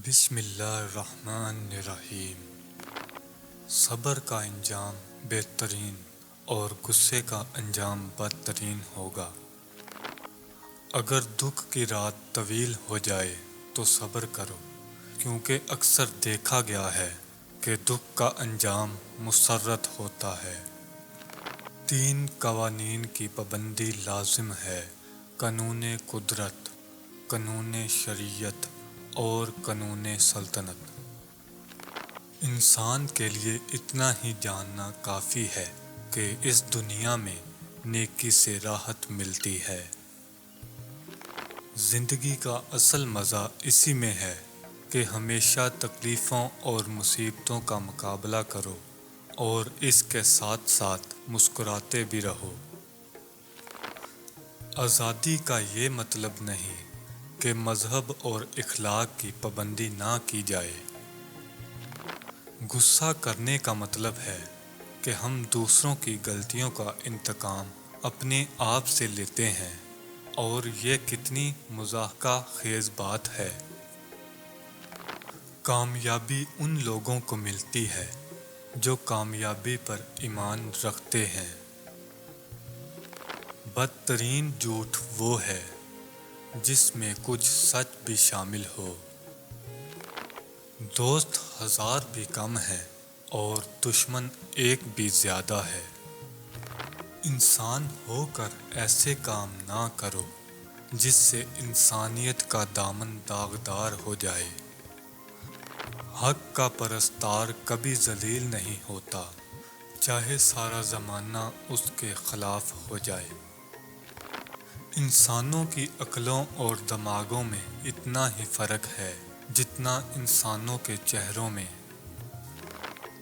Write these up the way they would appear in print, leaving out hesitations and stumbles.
بسم اللہ الرحمن الرحیم۔ صبر کا انجام بہترین اور غصے کا انجام بدترین ہوگا۔ اگر دکھ کی رات طویل ہو جائے تو صبر کرو، کیونکہ اکثر دیکھا گیا ہے کہ دکھ کا انجام مسرت ہوتا ہے۔ 3 قوانین کی پابندی لازم ہے: قانون قدرت، قانون شریعت اور قانون سلطنت۔ انسان کے لیے اتنا ہی جاننا کافی ہے کہ اس دنیا میں نیکی سے راحت ملتی ہے۔ زندگی کا اصل مزہ اسی میں ہے کہ ہمیشہ تکلیفوں اور مصیبتوں کا مقابلہ کرو اور اس کے ساتھ ساتھ مسکراتے بھی رہو۔ آزادی کا یہ مطلب نہیں کہ مذہب اور اخلاق کی پابندی نہ کی جائے۔ غصہ کرنے کا مطلب ہے کہ ہم دوسروں کی غلطیوں کا انتقام اپنے آپ سے لیتے ہیں، اور یہ کتنی مضحکہ خیز بات ہے۔ کامیابی ان لوگوں کو ملتی ہے جو کامیابی پر ایمان رکھتے ہیں۔ بدترین جھوٹ وہ ہے جس میں کچھ سچ بھی شامل ہو۔ دوست 1000 بھی کم ہے اور دشمن 1 بھی زیادہ ہے۔ انسان ہو کر ایسے کام نہ کرو جس سے انسانیت کا دامن داغدار ہو جائے۔ حق کا پرستار کبھی ذلیل نہیں ہوتا، چاہے سارا زمانہ اس کے خلاف ہو جائے۔ انسانوں کی عقلوں اور دماغوں میں اتنا ہی فرق ہے جتنا انسانوں کے چہروں میں۔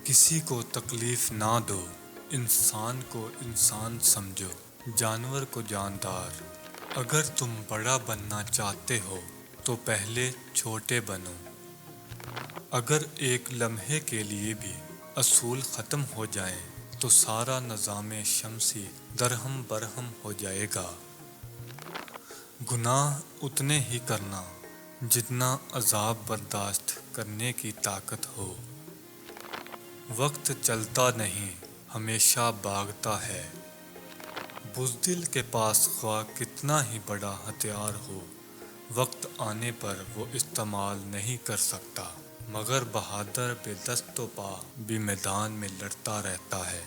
کسی کو تکلیف نہ دو، انسان کو انسان سمجھو، جانور کو جاندار۔ اگر تم بڑا بننا چاہتے ہو تو پہلے چھوٹے بنو۔ اگر ایک لمحے کے لیے بھی اصول ختم ہو جائیں تو سارا نظام شمسی درہم برہم ہو جائے گا۔ گناہ اتنے ہی کرنا جتنا عذاب برداشت کرنے کی طاقت ہو۔ وقت چلتا نہیں، ہمیشہ بھاگتا ہے۔ بزدل کے پاس خواہ کتنا ہی بڑا ہتھیار ہو، وقت آنے پر وہ استعمال نہیں کر سکتا، مگر بہادر بے دست و پا بھی میدان میں لڑتا رہتا ہے۔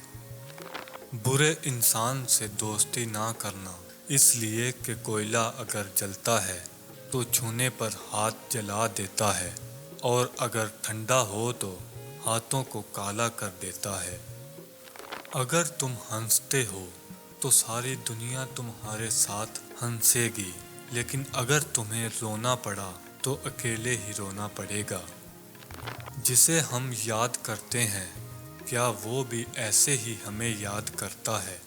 برے انسان سے دوستی نہ کرنا، اس لیے کہ کوئلہ اگر جلتا ہے تو چھونے پر ہاتھ جلا دیتا ہے، اور اگر ٹھنڈا ہو تو ہاتھوں کو کالا کر دیتا ہے۔ اگر تم ہنستے ہو تو ساری دنیا تمہارے ساتھ ہنسے گی، لیکن اگر تمہیں رونا پڑا تو اکیلے ہی رونا پڑے گا۔ جسے ہم یاد کرتے ہیں، کیا وہ بھی ایسے ہی ہمیں یاد کرتا ہے؟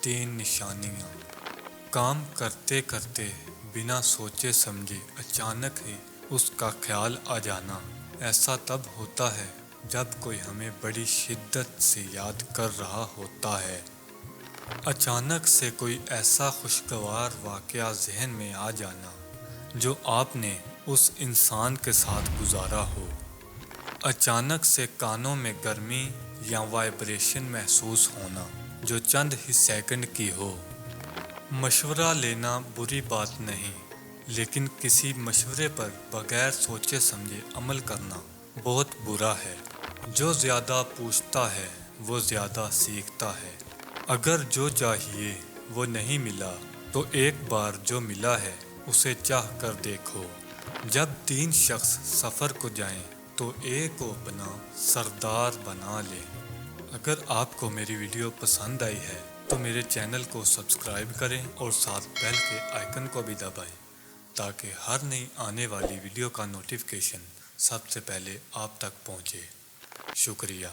3 نشانیاں۔ کام کرتے کرتے بنا سوچے سمجھے اچانک ہی اس کا خیال آ جانا، ایسا تب ہوتا ہے جب کوئی ہمیں بڑی شدت سے یاد کر رہا ہوتا ہے۔ اچانک سے کوئی ایسا خوشگوار واقعہ ذہن میں آ جانا جو آپ نے اس انسان کے ساتھ گزارا ہو۔ اچانک سے کانوں میں گرمی یا وائبریشن محسوس ہونا جو چند ہی سیکنڈ کی ہو۔ مشورہ لینا بری بات نہیں، لیکن کسی مشورے پر بغیر سوچے سمجھے عمل کرنا بہت برا ہے۔ جو زیادہ پوچھتا ہے وہ زیادہ سیکھتا ہے۔ اگر جو چاہیے وہ نہیں ملا تو ایک بار جو ملا ہے اسے چاہ کر دیکھو۔ جب 3 شخص سفر کو جائیں تو ایک کو اپنا سردار بنا لیں۔ اگر آپ کو میری ویڈیو پسند آئی ہے تو میرے چینل کو سبسکرائب کریں اور ساتھ بیل کے آئیکن کو بھی دبائیں تاکہ ہر نئی آنے والی ویڈیو کا نوٹیفیکیشن سب سے پہلے آپ تک پہنچے۔ شکریہ۔